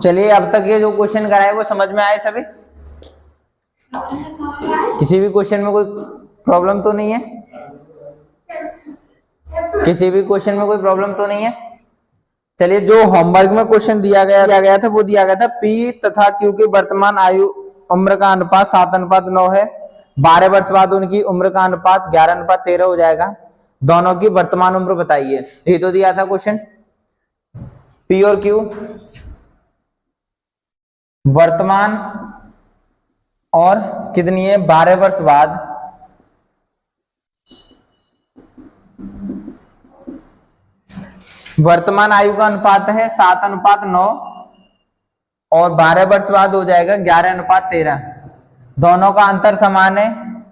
चलिए अब तक ये जो क्वेश्चन कराए वो समझ में आए सभी? किसी भी क्वेश्चन में कोई प्रॉब्लम तो नहीं है? किसी भी क्वेश्चन में कोई प्रॉब्लम तो नहीं है? चलिए, जो होमवर्क में क्वेश्चन दिया गया था वो दिया गया था P तथा Q की वर्तमान आयु उम्र का अनुपात 7:9 है। 12 वर्ष बाद उनकी उम्र का अनुपात 11:13 हो जाएगा। दोनों की वर्तमान उम्र बताइए। ये तो दिया था क्वेश्चन। P और Q वर्तमान और कितनी है 12 वर्ष बाद वर्तमान आयु का अनुपात है 7:9 और 12 वर्ष बाद हो जाएगा 11:13। दोनों का अंतर समान है।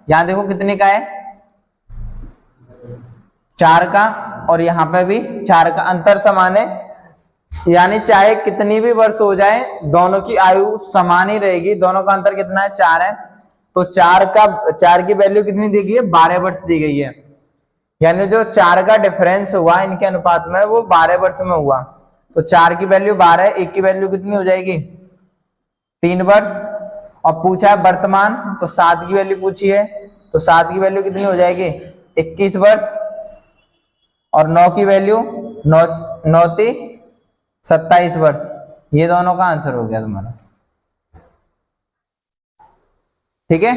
यहां देखो कितने का है 4 का, और यहां पे भी 4 का अंतर समान है। यानी चाहे कितनी भी वर्ष हो जाए दोनों की आयु समान ही रहेगी। दोनों का अंतर कितना है 4 है, तो 4 की वैल्यू कितनी दी गई है 12 वर्ष दी गई है। यानी जो 4 का डिफरेंस हुआ इनके अनुपात में वो 12 वर्ष में हुआ। तो 4 की वैल्यू 12 है, 1 की वैल्यू कितनी हो जाएगी 3 वर्ष। और पूछा है वर्तमान, तो 7 की वैल्यू पूछी है, तो 7 की वैल्यू कितनी हो जाएगी 21 वर्ष। और 9 की वैल्यू 9 27 वर्ष। ये दोनों का आंसर हो गया तुम्हारा। ठीक है,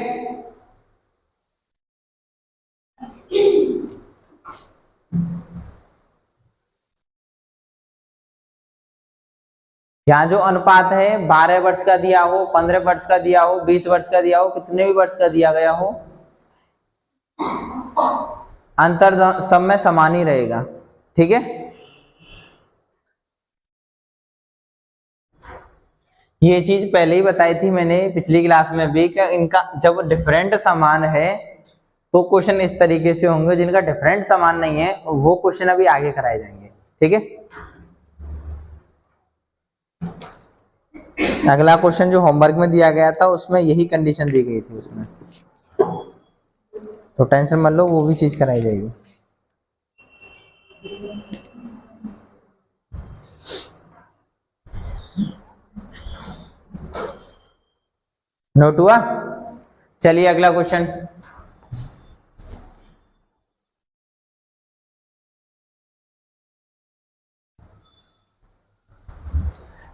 यहाँ जो अनुपात है 12 वर्ष का दिया हो, 15 वर्ष का दिया हो, 20 वर्ष का दिया हो, कितने भी वर्ष का दिया गया हो, अंतर सब में समान ही रहेगा। ठीक है, ये चीज पहले ही बताई थी मैंने पिछली क्लास में भी कि इनका जब डिफरेंट समान है तो क्वेश्चन इस तरीके से होंगे। जिनका डिफरेंट समान नहीं है वो क्वेश्चन अभी आगे कराए जाएंगे। ठीक है, अगला क्वेश्चन जो होमवर्क में दिया गया था उसमें यही कंडीशन दी गई थी उसमें, तो टेंशन मत लो, वो भी चीज कराई जाएगी। नोट हुआ? चलिए अगला क्वेश्चन।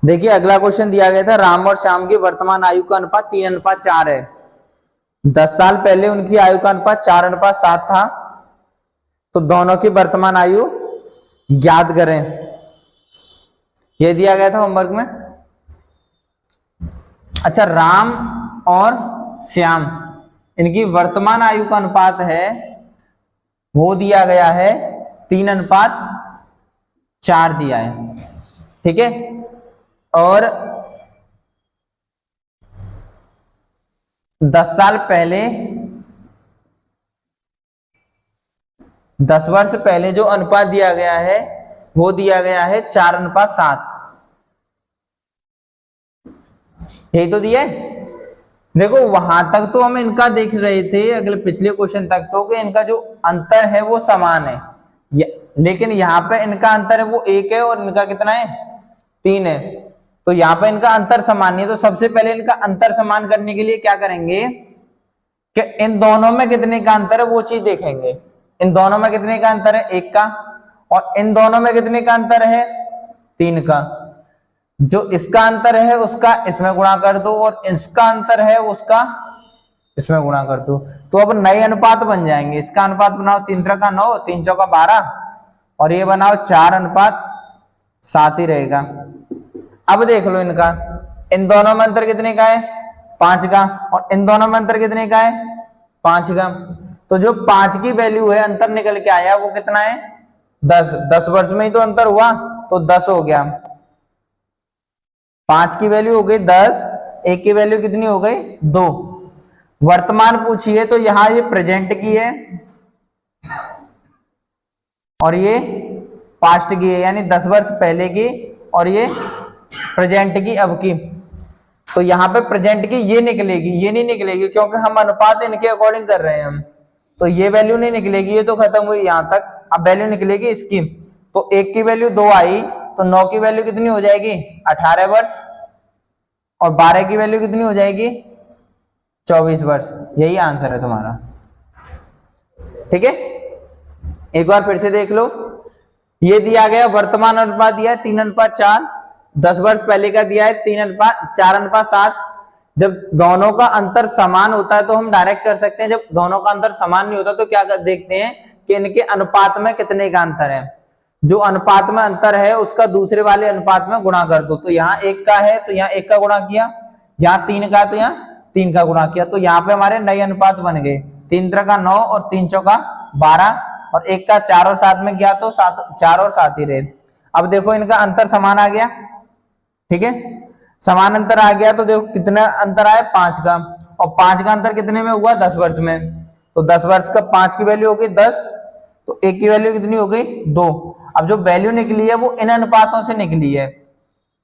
देखिए अगला क्वेश्चन दिया गया था राम और श्याम की वर्तमान आयु का अनुपात 3:4 है। 10 साल पहले उनकी आयु का अनुपात 4:7 था। तो दोनों की वर्तमान आयु ज्ञात करें। यह दिया गया था होमवर्क में। अच्छा, राम और श्याम इनकी वर्तमान आयु का अनुपात है वो दिया गया है 3:4 दिया है। ठीक है, और 10 साल पहले 10 वर्ष पहले जो अनुपात दिया गया है वो दिया गया है 4:7। यही तो दिया है। देखो वहां तक तो हम इनका देख रहे थे अगले पिछले क्वेश्चन तक तो कि इनका जो अंतर है वो समान है, लेकिन यहाँ पे इनका अंतर है वो 1 है और इनका कितना है 3 है। तो यहाँ पे इनका अंतर समान नहीं है। तो सबसे पहले इनका अंतर समान करने के लिए क्या करेंगे कि इन दोनों में कितने का अंतर है वो चीज देखेंगे। इन दोनों में कितने का अंतर है 1 का, और इन दोनों में कितने का अंतर है 3 का। जो इसका अंतर है उसका इसमें गुणा कर दो और इसका अंतर है उसका इसमें गुणा कर दो। तो अब नए अनुपात बन जाएंगे। इसका अनुपात बनाओ 3×3 = 9, 3×4 = 12, और ये बनाओ 4:7 ही रहेगा। अब देख लो इनका, इन दोनों में अंतर कितने का है 5 का, और इन दोनों में अंतर कितने का है 5 का। तो जो 5 की वैल्यू है अंतर निकल के आया वो कितना है 10। 10 वर्ष में ही तो अंतर हुआ, तो 10 हो गया। 5 की वैल्यू हो गई 10, 1 की वैल्यू कितनी हो गई 2। वर्तमान पूछी है तो यहां ये प्रेजेंट की है और ये पास्ट की है, यानी 10 वर्ष पहले की, और ये प्रेजेंट की अब की। तो यहाँ पे प्रेजेंट की ये निकलेगी, ये नहीं निकलेगी क्योंकि हम अनुपात इनके अकॉर्डिंग कर रहे हैं हम। तो ये वैल्यू नहीं निकलेगी, ये तो खत्म हुई यहां तक। अब वैल्यू निकलेगी इसकी। तो 1 की वैल्यू 2 आई, तो 9 की वैल्यू कितनी हो जाएगी 18 वर्ष। और 12 की वैल्यू कितनी हो जाएगी? 24 वर्ष। यही आंसर है तुम्हारा। ठीक है, एक बार फिर से देख लो। ये दिया गया वर्तमान अनुपात दिया है 3:4, 10 वर्ष पहले का दिया है 4:7। जब दोनों का अंतर समान होता है तो हम डायरेक्ट कर सकते हैं, जब दोनों का अंतर समान नहीं होता तो क्या देखते हैं कि इनके अनुपात में कितने का अंतर है। जो अनुपात में अंतर है उसका दूसरे वाले अनुपात में गुणा कर दो। तो यहाँ 1 का है तो यहाँ 1 का गुणा किया, यहाँ 3 का है तो यहाँ 3 का गुणा किया, तो यहाँ पे हमारे नए अनुपात बन गए। 3 का 9 और 3 का 12 और 1 का 4 और 7 में किया तो 4 और 7 ही रहे। अब देखो इनका अंतर समान आ गया। ठीक है, समान अंतर आ गया तो देखो कितना अंतर आया? 5 का, और 5 का अंतर कितने में हुआ? 10 वर्ष में। तो 10 वर्ष का 5 की वैल्यू हो गई 10, तो 1 की वैल्यू कितनी हो गई? 2। अब जो वैल्यू निकली है वो इन अनुपातों से निकली है,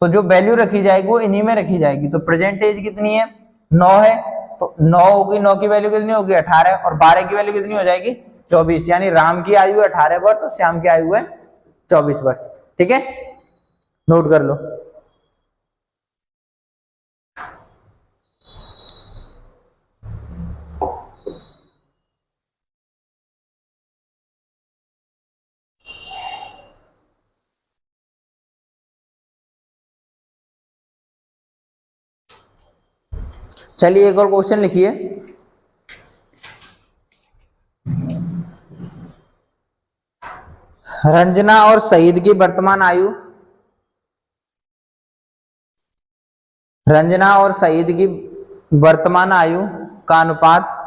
तो जो वैल्यू रखी जाएगी वो इन्हीं में रखी जाएगी। तो प्रेजेंट एज कितनी है? 9 है, तो 9 होगी, 9 की वैल्यू कितनी होगी? 18, और 12 की वैल्यू कितनी हो जाएगी? 24। यानी राम की आयु 18 वर्ष और श्याम की आयु है 24 वर्ष। ठीक है, नोट कर लो। चलिए एक और क्वेश्चन लिखिए। रंजना और सईद की वर्तमान आयु, रंजना और सईद की वर्तमान आयु का अनुपात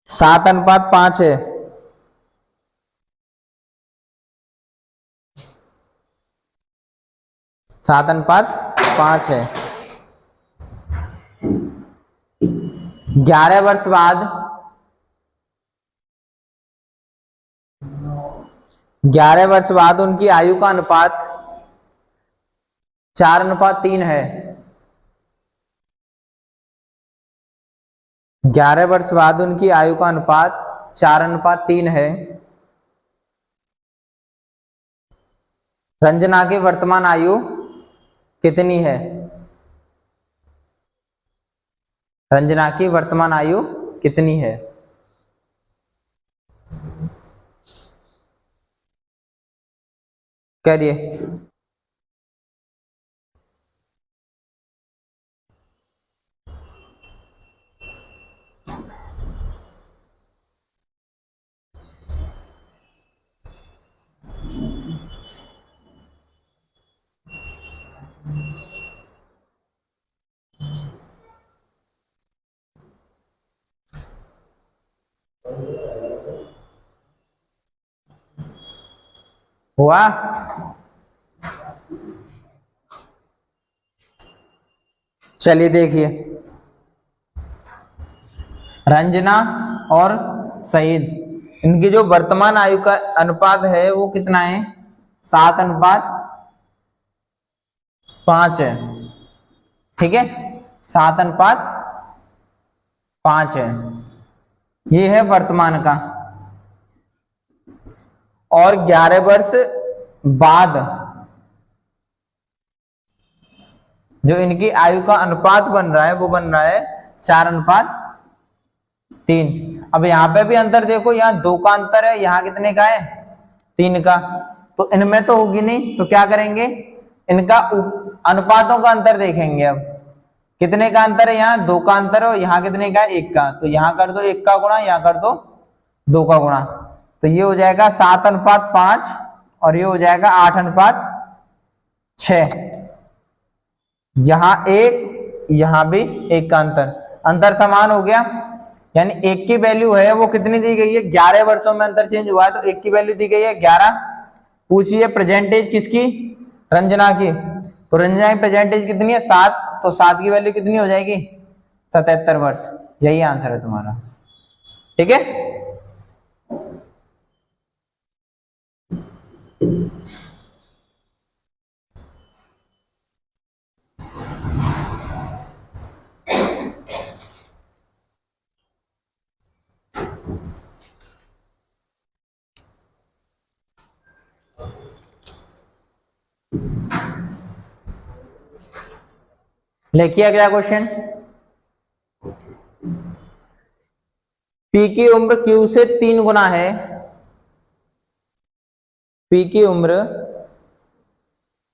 7:5 है। सात अनुपात 5 है। 11 वर्ष बाद 11 वर्ष बाद उनकी आयु का अनुपात 4:3 है। 11 वर्ष बाद उनकी आयु का अनुपात 4:3 है। रंजना की वर्तमान आयु कितनी है? रंजना की वर्तमान आयु कितनी है? करिए। हुआ? चलिए देखिए, रंजना और सईद, इनकी जो वर्तमान आयु का अनुपात है वो कितना है? 7:5 है। ठीक है, 7:5 है। ये है वर्तमान का। और 11 वर्ष बाद जो इनकी आयु का अनुपात बन रहा है वो बन रहा है 4:3। अब यहाँ पे भी अंतर देखो, यहाँ 2 का अंतर है, यहाँ कितने का है? 3 का। तो इनमें तो होगी नहीं, तो क्या करेंगे? इनका अनुपातों का अंतर देखेंगे। अब कितने का अंतर है? यहाँ 2 का अंतर है और यहाँ कितने का है? 1 का। तो यहाँ कर दो 1 का गुणा, यहाँ कर दो 2 का गुणा, तो ये हो जाएगा 7:5 और ये हो जाएगा 8:6। यहां 1, यहां भी 1 का अंतर, अंतर समान हो गया। यानी 1 की वैल्यू है वो कितनी दी गई है? 11 वर्षों में अंतर चेंज हुआ है, तो 1 की वैल्यू दी गई है 11। पूछिए प्रेजेंटेज किसकी? रंजना की। तो रंजना की प्रेजेंटेज कितनी है? 7। तो 7 की वैल्यू कितनी हो जाएगी? 77 वर्ष। यही आंसर है तुम्हारा। ठीक है, लिखिए अगला क्वेश्चन। पी की उम्र क्यू से 3 गुना है। पी की उम्र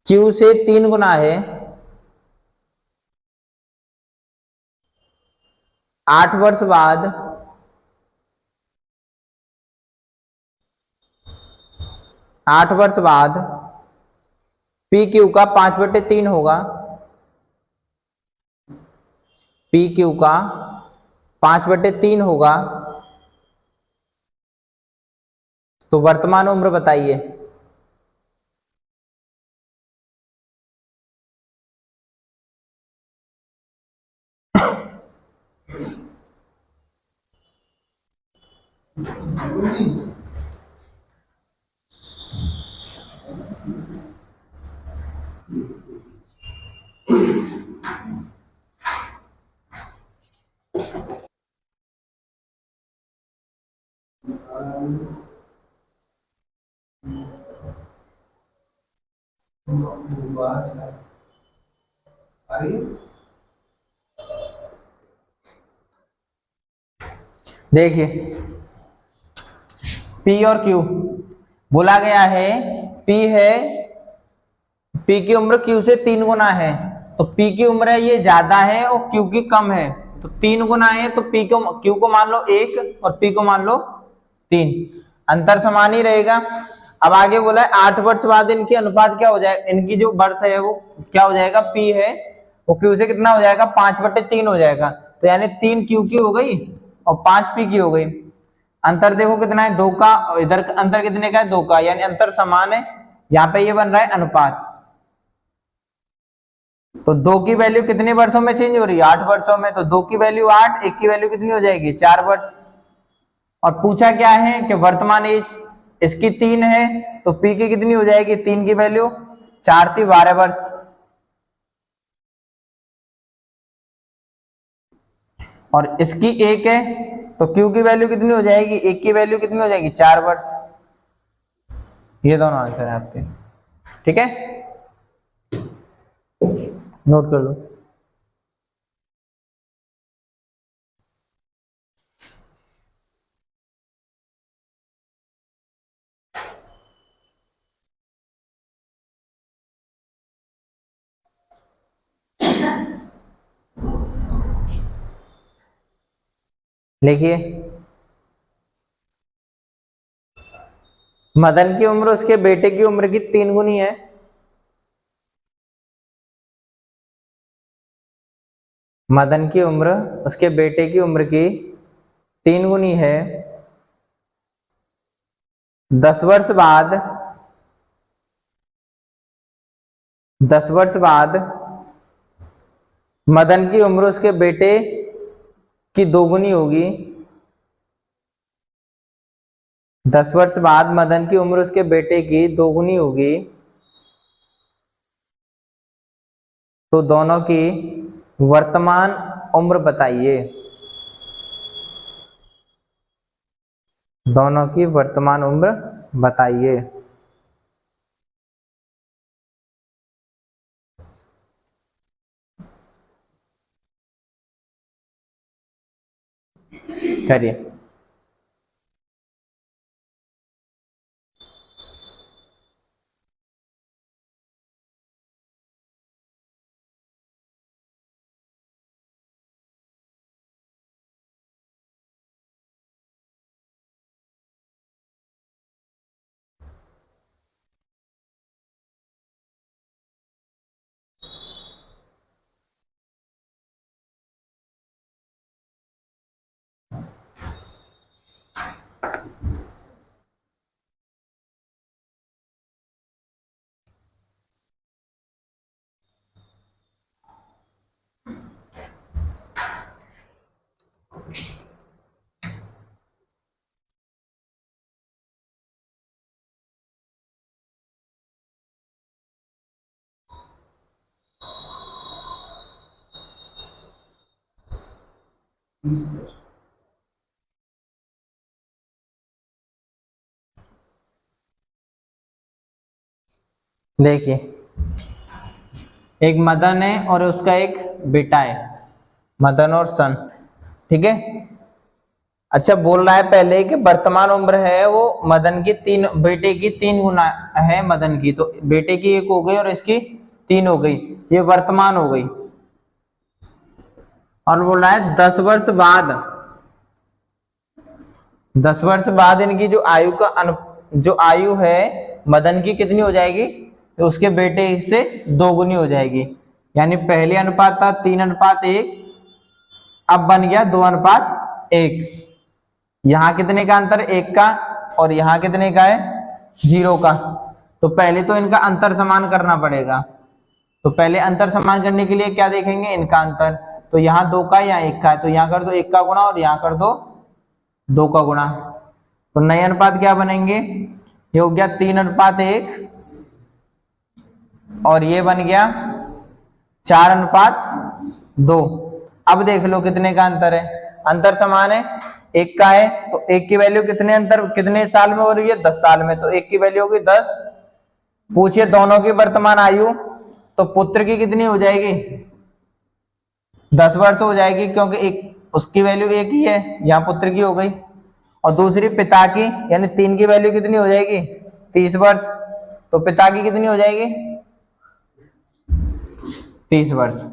क्यू से 3 गुना है। 8 वर्ष बाद 8 वर्ष बाद पी क्यू का 5/3 होगा। पी क्यू का 5/3 होगा। तो वर्तमान उम्र बताइए। देखिए पी और क्यू बोला गया है। पी है, पी की उम्र क्यू से 3 गुना है। तो पी की उम्र है ये ज्यादा है और क्यू की कम है। तो 3 गुना है तो पी को, क्यू को मान लो 1 और पी को मान लो 3। अंतर समान ही रहेगा। अब आगे बोला है 8 वर्ष बाद इनकी अनुपात क्या हो जाएगा, इनकी जो वर्ष है वो क्या हो जाएगा, पी है वो क्यू से कितना हो जाएगा, 5/3 हो जाएगा। तो यानी 3 क्यू की हो गई और 5 पी की हो गई। अंतर देखो कितना है, 2 का। इधर अंतर कितने का है, 2 का, यानी अंतर समान है। यहाँ पे ये बन रहा है अनुपात। तो 2 की वैल्यू कितने वर्षों में चेंज हो रही है, 8 वर्षों में। तो 2 की वैल्यू 8, 1 की वैल्यू कितनी हो जाएगी, 4 वर्ष। और पूछा क्या है कि वर्तमान एज इसकी 3 है, तो पी की कितनी हो जाएगी, 3 की वैल्यू 4 थी, 12 वर्ष। और इसकी 1 है तो क्यू की वैल्यू कितनी हो जाएगी, 1 की वैल्यू कितनी हो जाएगी, 4 वर्ष। ये दोनों आंसर है आपके। ठीक है, नोट कर लो। लिखिए मदन की उम्र उसके बेटे की उम्र की 3 गुनी है। मदन की उम्र उसके बेटे की उम्र की 3 गुनी है। 10 वर्ष बाद 10 वर्ष बाद मदन की उम्र उसके बेटे की 2 गुनी होगी। 10 वर्ष बाद मदन की उम्र उसके बेटे की 2 गुनी होगी। तो दोनों की वर्तमान उम्र बताइए। दोनों की वर्तमान उम्र बताइए। करिए। देखिए एक मदन है और उसका एक बेटा है, मदन और सन, ठीक है। अच्छा, बोल रहा है पहले कि वर्तमान उम्र है वो मदन की तीन, बेटे की 3 गुना है मदन की, तो बेटे की 1 हो गई और इसकी 3 हो गई, ये वर्तमान हो गई। और बोल रहा है 10 वर्ष बाद, 10 वर्ष बाद इनकी जो आयु का जो आयु है मदन की कितनी हो जाएगी, तो उसके बेटे से 2 गुनी हो जाएगी। यानी पहले अनुपात था 3:1, अब बन गया 2:1। यहां कितने का अंतर, 1 का, और यहां कितने का है, 0 का। तो पहले तो इनका अंतर समान करना पड़ेगा। तो पहले अंतर समान करने के लिए क्या देखेंगे, इनका अंतर। तो यहाँ 2 का, यहाँ 1 का है, तो यहाँ कर दो 1 का गुणा और यहाँ कर दो 2 का गुणा। तो नए अनुपात क्या बनेंगे, ये हो गया 3:1 और ये बन गया 4:2। अब देख लो कितने का अंतर है, अंतर समान है, 1 का है, तो 1 की वैल्यू कितने साल में हो रही है, 10 साल में, तो 1 की वैल्यू होगी 10। पूछिए दोनों की वर्तमान आयु, तो पुत्र की कितनी हो जाएगी, 10 वर्ष हो जाएगी, क्योंकि एक उसकी वैल्यू 1 ही है, यहाँ पुत्र की हो गई। और दूसरी पिता की, यानी 3 की वैल्यू कितनी हो जाएगी, 30 वर्ष, तो पिता की कितनी हो जाएगी, 30 वर्ष।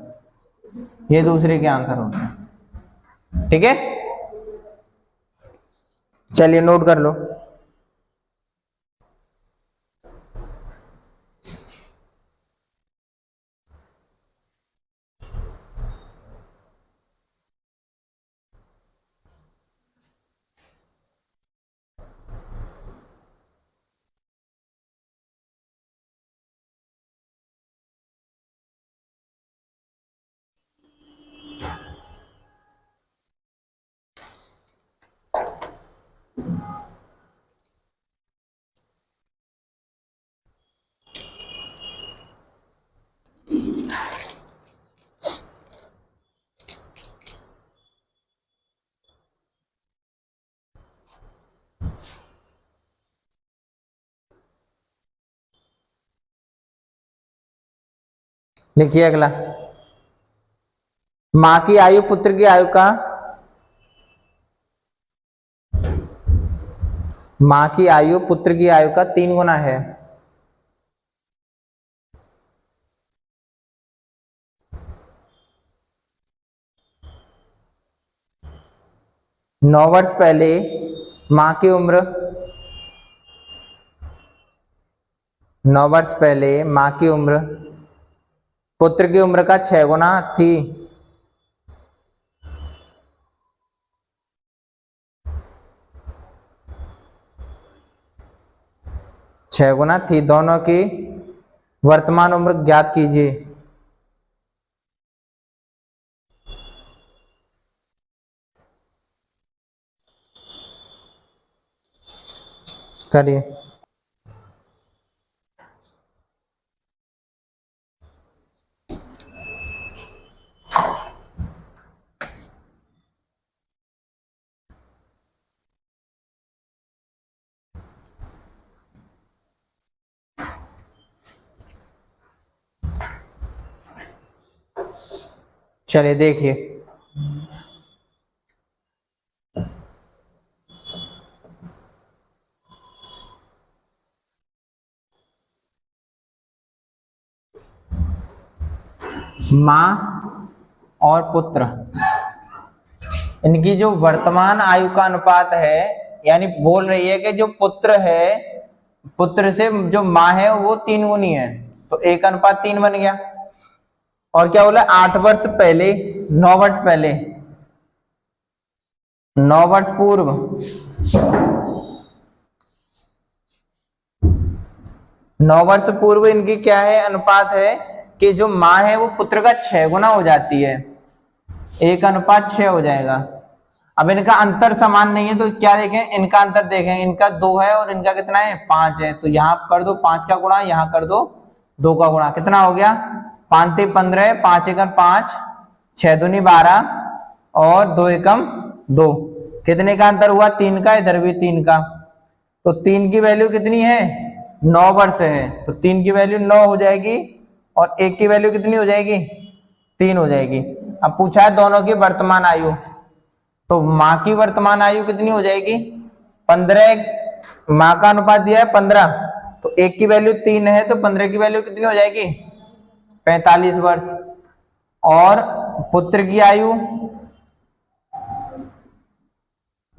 ये दूसरे के आंसर होते हैं, ठीक है। चलिए नोट कर लो। लिखिए अगला, मां की आयु पुत्र की आयु का, मां की आयु पुत्र की आयु का 3 गुना है। नौ वर्ष पहले मां की उम्र, 9 वर्ष पहले मां की उम्र पुत्र की उम्र का 6 गुना थी। छह गुना थी। दोनों की वर्तमान उम्र ज्ञात कीजिए। करिए। चलिए देखिए, मां और पुत्र, इनकी जो वर्तमान आयु का अनुपात है, यानी बोल रही है कि जो पुत्र है, पुत्र से जो मां है वो 3 गुनी है, तो 1:3 बन गया। और क्या बोला, 8 वर्ष पहले, 9 वर्ष पहले, 9 वर्ष पूर्व, 9 वर्ष पूर्व इनकी क्या है, अनुपात है कि जो मां है वो पुत्र का 6 गुना हो जाती है, 1:6 हो जाएगा। अब इनका अंतर समान नहीं है, तो क्या देखें, इनका अंतर देखें, इनका 2 है और इनका कितना है, 5 है, तो यहाँ कर दो 5 का गुणा, यहाँ कर दो 2 का गुणा, कितना हो गया, 5 × 15, 5 × 5, 6 दूनी 12 और 2 एकम 2, कितने का अंतर हुआ, 3 का, इधर भी 3 का, तो 3 की वैल्यू कितनी है, 9 वर्ष है, तो 3 की वैल्यू 9 हो जाएगी और एक की वैल्यू कितनी हो जाएगी, 3 हो जाएगी। अब पूछा है दोनों की वर्तमान आयु, तो माँ की वर्तमान आयु कितनी हो जाएगी, 15, माँ का अनुपात दिया है 15, तो एक की वैल्यू 3 है, तो 15 की वैल्यू कितनी हो जाएगी, 45 वर्ष। और पुत्र की आयु,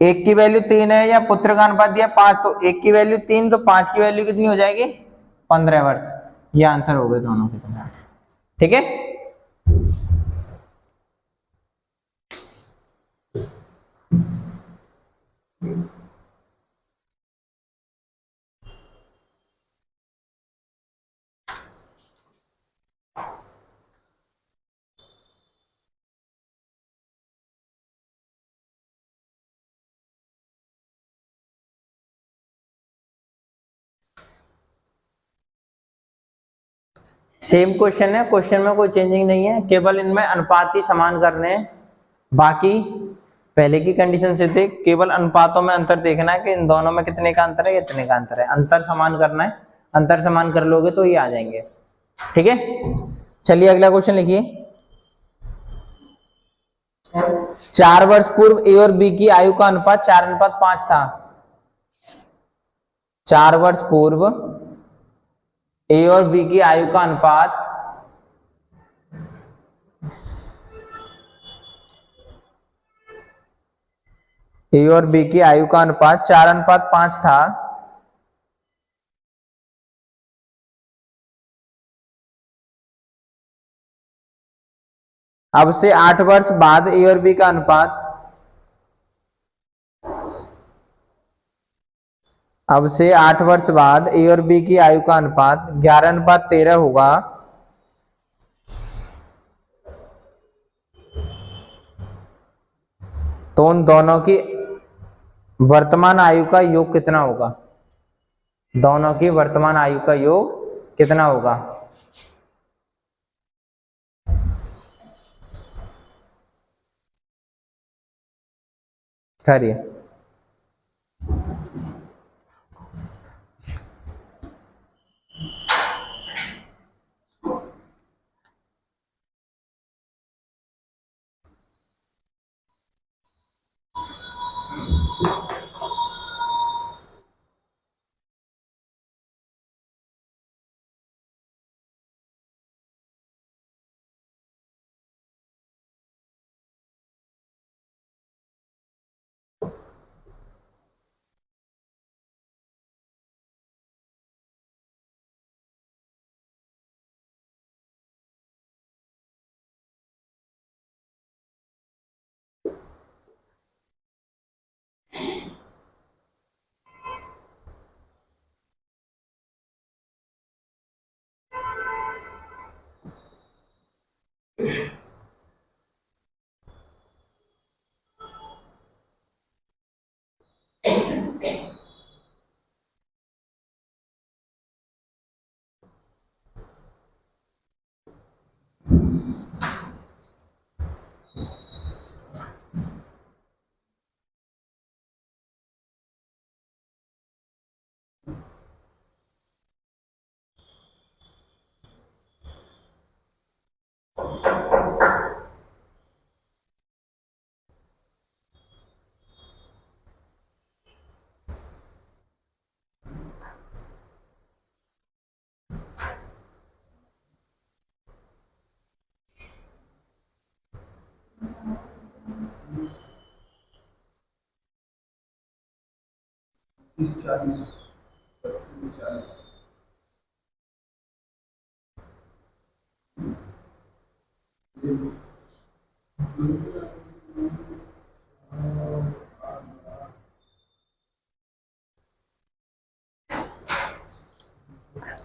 एक की वैल्यू 3 है या पुत्र का अनुपात दिया 5, तो एक की वैल्यू 3, तो 5 की वैल्यू कितनी हो जाएगी, 15 वर्ष। ये आंसर हो गए दोनों के समान। ठीक है, सेम क्वेश्चन है, क्वेश्चन में कोई चेंजिंग नहीं है, केवल इनमें अनुपात ही समान करने हैं। बाकी पहले की कंडीशन से थे, केवल अनुपातों में अंतर देखना है कि इन दोनों में कितने का अंतर है, कितने का अंतर है, अंतर समान करना है। अंतर समान कर लोगे तो ये आ जाएंगे। ठीक है, चलिए अगला क्वेश्चन लिखिए। 4 वर्ष पूर्व ए और बी की आयु का अनुपात 4:5 था। 4 वर्ष पूर्व ए और बी की आयु का अनुपात ए और बी की आयु का अनुपात 4:5 था। अब से 8 वर्ष बाद ए और बी का अनुपात, अब से 8 वर्ष बाद ए और बी की आयु का अनुपात 11:13 होगा। तो उन दोनों की वर्तमान आयु का योग कितना होगा, दोनों की वर्तमान आयु का योग कितना होगा। करिए,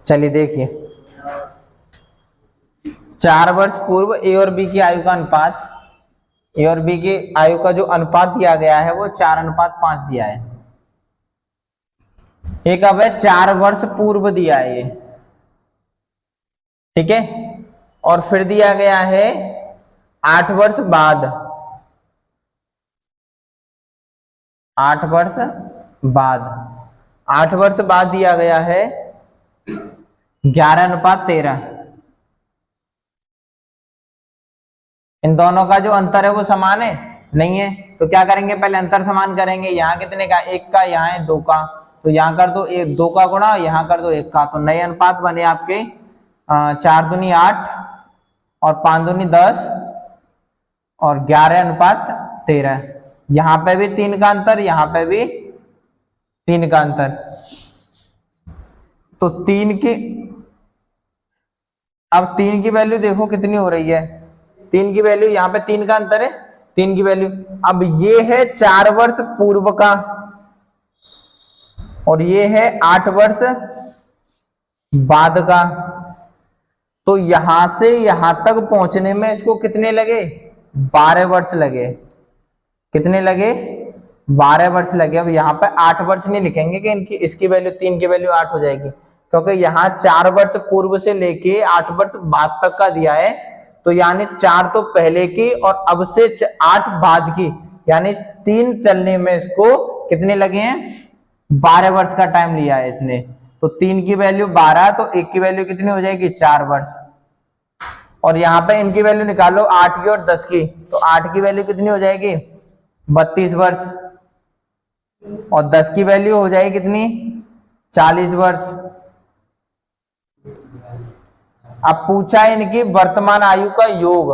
चलिए देखिए, 4 वर्ष पूर्व ए और बी की आयु का अनुपात, ए और बी की आयु का जो अनुपात दिया गया है वो 4:5 दिया है। एक अब है 4 वर्ष पूर्व दिया है ये, ठीक है, और फिर दिया गया है 8 वर्ष बाद, 8 वर्ष बाद, 8 वर्ष बाद दिया गया है 11:13, इन दोनों का जो अंतर है वो समान है, नहीं है। तो क्या करेंगे, पहले अंतर समान करेंगे। यहाँ कितने का, 1 का, यहाँ है 2 का, तो यहाँ कर दो 2 का गुणा, यहाँ कर दो 1 का। तो नए अनुपात बने आपके 4 दूनी 8 और 5 दूनी 10 और 11:13। यहाँ पे भी 3 का अंतर, यहाँ पे भी 3 का अंतर। तो 3 की, अब 3 की वैल्यू देखो कितनी हो रही है। 3 की वैल्यू, यहाँ पे 3 का अंतर है, 3 की वैल्यू। अब ये है 4 वर्ष पूर्व का और ये है 8 वर्ष बाद का। तो यहां से यहां तक पहुंचने में इसको कितने लगे, 12 वर्ष लगे। कितने लगे, 12 वर्ष लगे। अब यहाँ पे 8 वर्ष नहीं लिखेंगे कि इनकी, इसकी वैल्यू 3 की वैल्यू 8 हो जाएगी, क्योंकि यहाँ 4 वर्ष पूर्व से लेके 8 वर्ष बाद तक का दिया है। तो यानी 4 तो पहले की और अब से 8 बाद की, यानी 3 चलने में इसको कितने लगे हैं, 12 वर्ष का टाइम लिया है इसने। तो 3 की वैल्यू 12, तो 1 की वैल्यू कितनी हो जाएगी, 4 वर्ष। और यहाँ पे इनकी वैल्यू निकालो 8 की और 10 की, तो 8 की वैल्यू कितनी हो जाएगी, 32 वर्ष। और 10 की वैल्यू हो जाएगी कितनी, 40 वर्ष। अब पूछा है इनकी वर्तमान आयु का योग,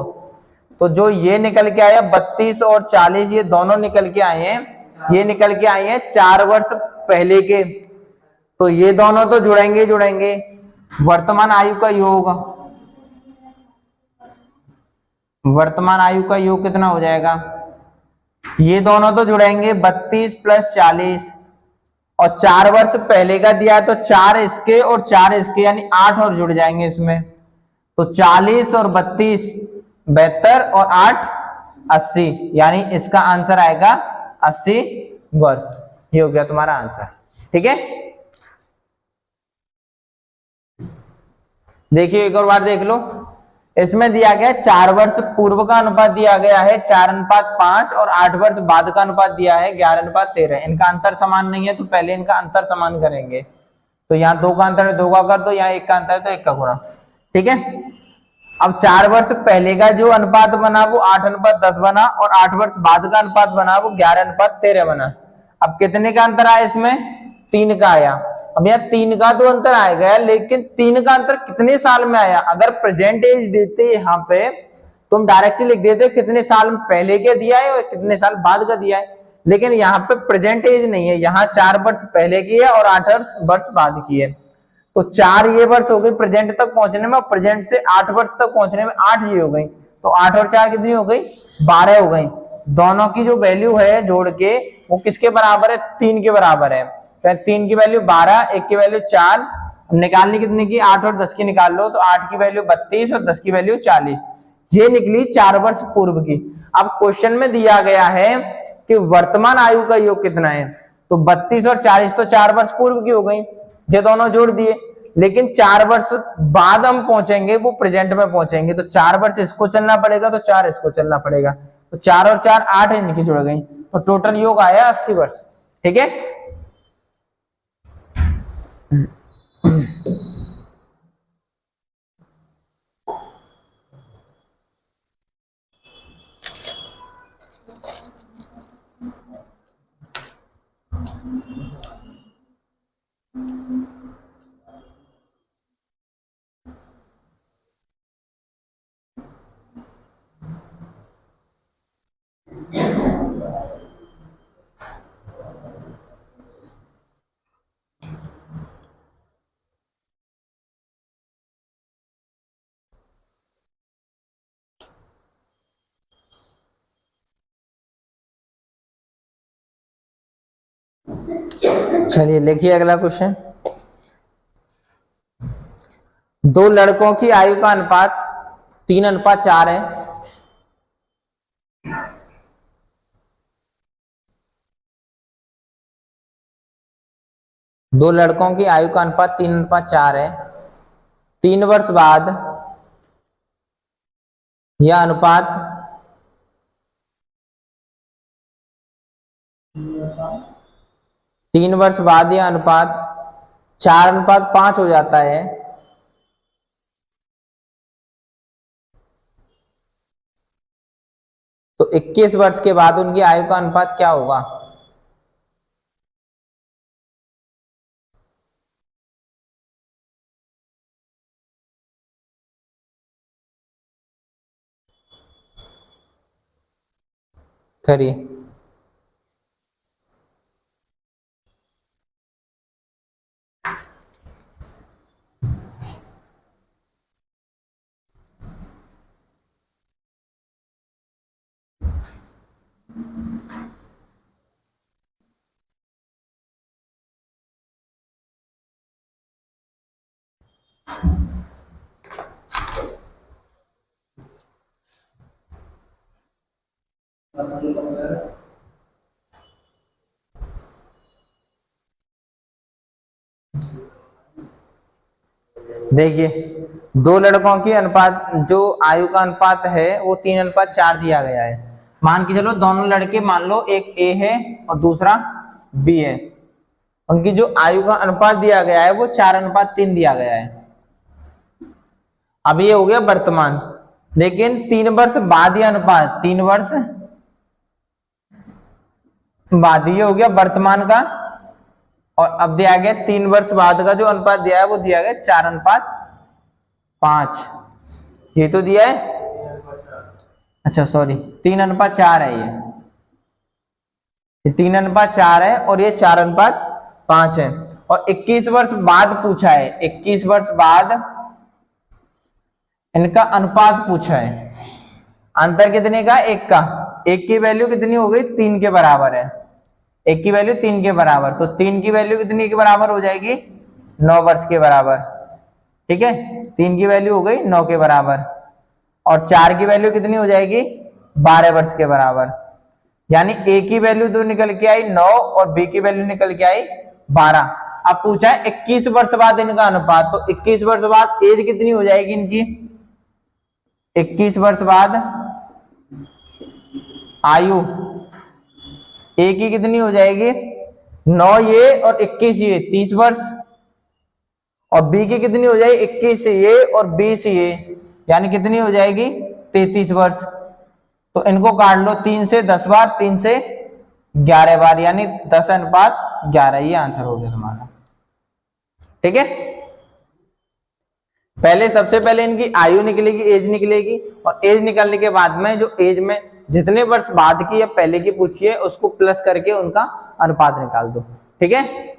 तो जो ये निकल के आया 32 और 40, ये दोनों निकल के आए हैं, ये निकल के आए हैं 4 वर्ष पहले के। तो ये दोनों तो जुड़ेंगे जुड़ेंगे। वर्तमान आयु का योग, वर्तमान आयु का योग कितना हो जाएगा, ये दोनों तो जुड़ेंगे, 32 + 40। और 4 वर्ष पहले का दिया है तो 4 इसके और 4 इसके, यानी 8 और जुड़ जाएंगे इसमें। तो 40 और 32 72 और 8 80, यानी इसका आंसर आएगा 80 वर्ष। ये हो गया तुम्हारा आंसर। ठीक है, देखिए एक और बार देख लो। इसमें दिया गया 4 वर्ष पूर्व का अनुपात दिया गया है 4:5 और 8 वर्ष बाद का अनुपात दिया है 11:13। इनका अंतर समान नहीं है, तो पहले इनका अंतर समान करेंगे। तो यहाँ 2 का अंतर है 2 का कर दो, यहाँ 1 का अंतर है तो 1 का गुणा। ठीक है, अब 4 वर्ष पहले का जो अनुपात बना वो 8:10 बना और 8 वर्ष बाद का अनुपात बना वो 11:13 बना। अब कितने का अंतर आया इसमें, 3 का आया। अब यहाँ 3 का तो अंतर आ गया, लेकिन 3 का अंतर कितने साल में आया। अगर प्रेजेंट एज देते यहाँ पे तुम डायरेक्टली लिख देते कितने साल पहले के दिया है और कितने साल बाद का दिया है, लेकिन यहाँ पे प्रेजेंट एज नहीं है, यहाँ 4 वर्ष पहले की है और 8 वर्ष बाद की है। तो 4 ये वर्ष हो गई प्रेजेंट तक पहुंचने में, और प्रेजेंट से 8 वर्ष तक पहुंचने में 8 ये हो गई। तो 8 और 4 कितनी हो गई, 12 हो गई। दोनों की जो वैल्यू है जोड़ के वो किसके बराबर है, 3 के बराबर है। 3 की वैल्यू 12, 1 की वैल्यू 4, निकालनी कितने की, 8 और 10 की निकाल लो। तो 8 की वैल्यू 32 और 10 की वैल्यू 40, ये निकली 4 वर्ष पूर्व की। अब क्वेश्चन में दिया गया है कि वर्तमान आयु का योग कितना है, तो 32 और 40 तो 4 वर्ष पूर्व की हो गई, ये दोनों जोड़ दिए। लेकिन 4 वर्ष बाद हम पहुंचेंगे, वो प्रेजेंट में पहुंचेंगे, तो 4 वर्ष इसको चलना पड़ेगा, तो 4 इसको चलना पड़ेगा। तो 4 और 4 8 इनकी जुड़ गई, तो टोटल योग आया 80 वर्ष। ठीक है, चलिए लिखिए अगला क्वेश्चन। 2 लड़कों की आयु का अनुपात 3:4 है। दो लड़कों की आयु का अनुपात 3:4 है। 3 वर्ष बाद यह अनुपात 3 वर्ष बाद यह अनुपात 4:5 हो जाता है। तो 21 वर्ष के बाद उनकी आयु का अनुपात क्या होगा? करिए। देखिए, दो लड़कों की अनुपात जो आयु का अनुपात है वो 3:4 दिया गया है। मान के चलो दोनों लड़के, मान लो एक ए है और दूसरा बी है, उनकी जो आयु का अनुपात दिया गया है वो 4:3 दिया गया है। अब ये हो गया वर्तमान, लेकिन 3 वर्ष बाद यह अनुपात, 3 वर्ष बाद ये हो गया वर्तमान का, और अब दिया गया 3 वर्ष बाद का जो अनुपात दिया है वो दिया गया 4:5। ये तो दिया है, अच्छा सॉरी 3:4 है, ये 3:4 है और ये 4:5 है। और 21 वर्ष बाद पूछा है, 21 वर्ष बाद इनका अनुपात पूछा है। अंतर कितने का? एक का। एक की वैल्यू कितनी हो गई? 3 के बराबर है। एक की वैल्यू 3 के बराबर, तो 3 की वैल्यू कितनी के बराबर हो जाएगी? 9 वर्ष के बराबर। ठीक है, 3 की वैल्यू हो गई 9 के बराबर, और 4 की वैल्यू कितनी हो जाएगी? 12 वर्ष के बराबर। यानी ए की वैल्यू तो निकल के आई 9 और बी की वैल्यू निकल के आई 12। अब पूछा है 21 वर्ष बाद इनका अनुपात, तो 21 वर्ष बाद एज कितनी हो जाएगी इनकी? 21 वर्ष बाद आयु ए की कितनी हो जाएगी? 9 ये और 21 ये, 30 वर्ष। और बी की कितनी हो जाएगी? 21 ये और 20 ये, यानी कितनी हो जाएगी? 33 वर्ष। तो इनको काट लो 3 से 10 बार, 3 से 11 बार, यानी 10:11। ये आंसर हो गया तुम्हारा। ठीक है, पहले सबसे पहले इनकी आयु निकलेगी, एज निकलेगी, और एज निकलने के बाद में जो एज में जितने वर्ष बाद की या पहले की पूछी है उसको प्लस करके उनका अनुपात निकाल दो। ठीक है,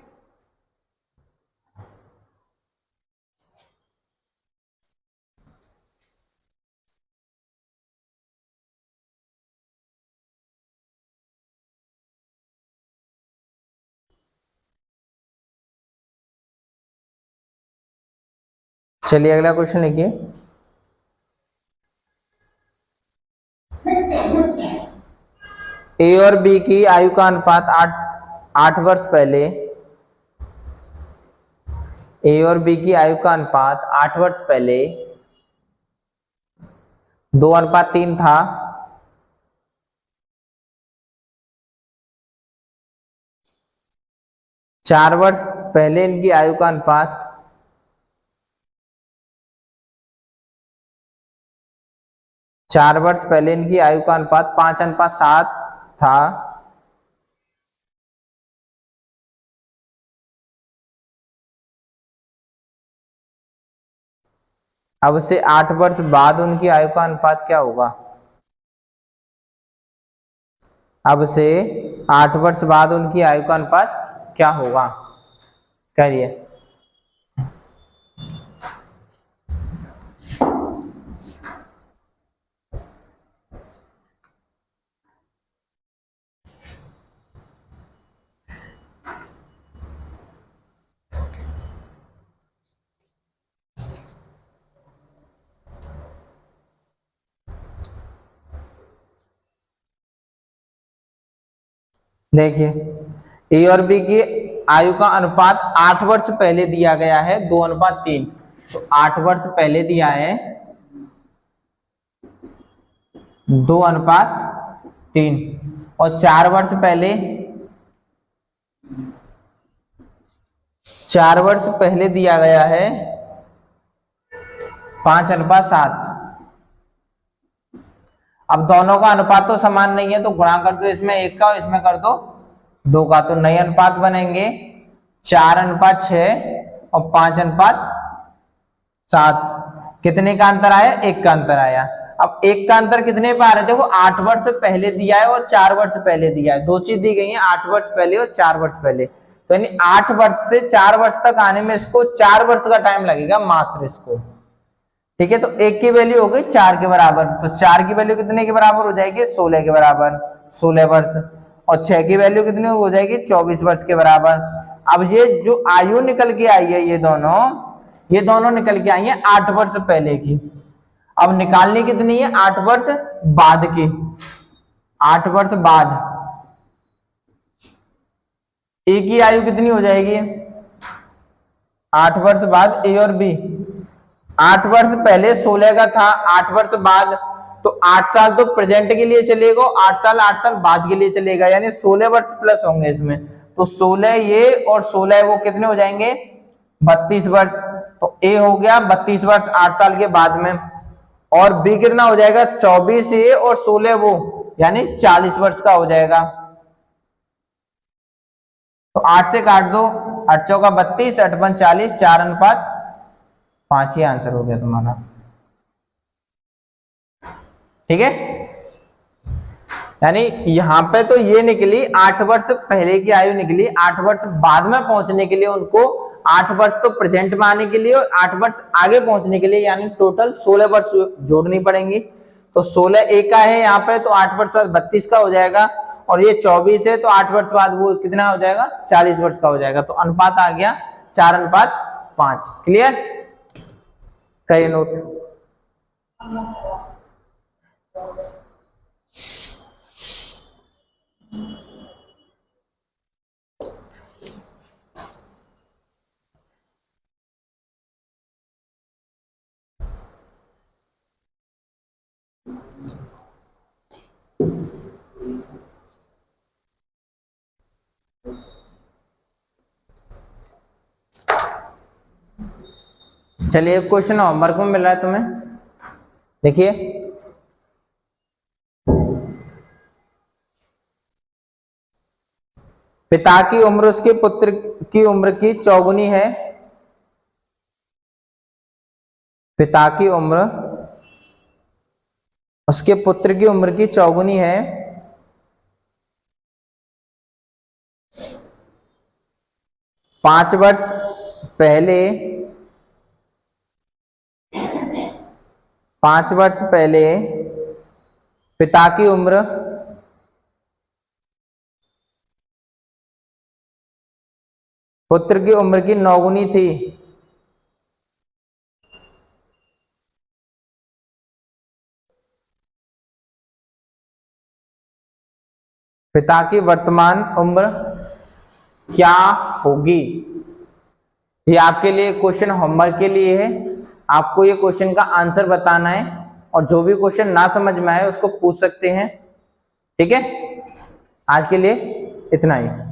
चलिए अगला क्वेश्चन लिखिए। ए और बी की आयु का अनुपात 8 वर्ष पहले, ए और बी की आयु का अनुपात 8 वर्ष पहले 2:3 था। 4 वर्ष पहले इनकी आयु का अनुपात 4 वर्ष पहले इनकी आयु का अनुपात 5:7 था। अब से 8 वर्ष बाद उनकी आयु का अनुपात क्या होगा? अब से 8 वर्ष बाद उनकी आयु का अनुपात क्या होगा? करिए। देखिए, ए और बी की आयु का अनुपात 8 वर्ष पहले दिया गया है 2:3। तो 8 वर्ष पहले दिया है 2:3, और 4 वर्ष पहले 4 वर्ष पहले दिया गया है 5:7। अब दोनों का अनुपात तो समान नहीं है, तो गुणा कर दो इसमें 1 का और इसमें कर दो 2 का, तो नए अनुपात बनेंगे 4:6 और 5:7। कितने का अंतर आया? 1 का अंतर आया। अब 1 का अंतर कितने पे आ रहा है? देखो 8 वर्ष पहले दिया है और 4 वर्ष पहले दिया है, दो चीज दी गई है, 8 वर्ष पहले और 4 वर्ष पहले। तो यानी 8 वर्ष से 4 वर्ष तक आने में इसको 4 वर्ष का टाइम लगेगा मात्र इसको। ठीक है, तो 1 की वैल्यू हो गई 4 के बराबर, तो 4 की वैल्यू कितने के बराबर हो जाएगी? 16 के बराबर, 16 वर्ष। और 6 की वैल्यू कितनी हो जाएगी? 24 वर्ष के बराबर। अब ये जो आयु निकल के आई है, ये दोनों निकल के आई है 8 वर्ष पहले की। अब निकालनी कितनी है? 8 वर्ष बाद की। 8 वर्ष बाद ए की आयु कितनी हो जाएगी? 8 वर्ष बाद ए और बी। 8 वर्ष पहले 16 का था, 8 वर्ष बाद तो 8 साल तो प्रेजेंट के लिए चलेगा, 8 साल बाद के लिए चलेगा, यानी 16 वर्ष प्लस होंगे इसमें। तो 16 ये और 16 वो कितने हो जाएंगे? 32 वर्ष। तो ए हो गया 32 वर्ष 8 साल के बाद में, और बी कितना हो जाएगा? 24 ये और 16 वो, यानी 40 वर्ष का हो जाएगा। तो 8 से काट दो, 8 चौका 32, 8 पंच 40, 4:5 ही आंसर हो गया तुम्हारा। ठीक है, यानी यहां पे तो ये निकली 8 वर्ष पहले की आयु निकली, 8 वर्ष बाद में पहुंचने के लिए उनको 8 वर्ष तो प्रेजेंट में आने के लिए और 8 वर्ष आगे पहुंचने के लिए यानी टोटल 16 वर्ष जोड़नी पड़ेंगी। तो 16 ए का है यहाँ पे, तो 8 वर्ष बाद 32 का हो जाएगा, और ये 24 है तो 8 वर्ष बाद वो कितना हो जाएगा? 40 वर्ष का हो जाएगा। तो अनुपात आ गया 4:5। क्लियर? करिए नोट। चलिए एक क्वेश्चन होमवर्क में मिल रहा है तुम्हें, देखिए। पिता की उम्र उसके पुत्र की उम्र की चौगुनी है। पिता की उम्र उसके पुत्र की उम्र की चौगुनी है। 5 वर्ष पहले 5 वर्ष पहले पिता की उम्र पुत्र की उम्र की 9 गुनी थी। पिता की वर्तमान उम्र क्या होगी? ये आपके लिए क्वेश्चन होमवर्क के लिए है, आपको ये क्वेश्चन का आंसर बताना है, और जो भी क्वेश्चन ना समझ में आए उसको पूछ सकते हैं। ठीक है, आज के लिए इतना ही।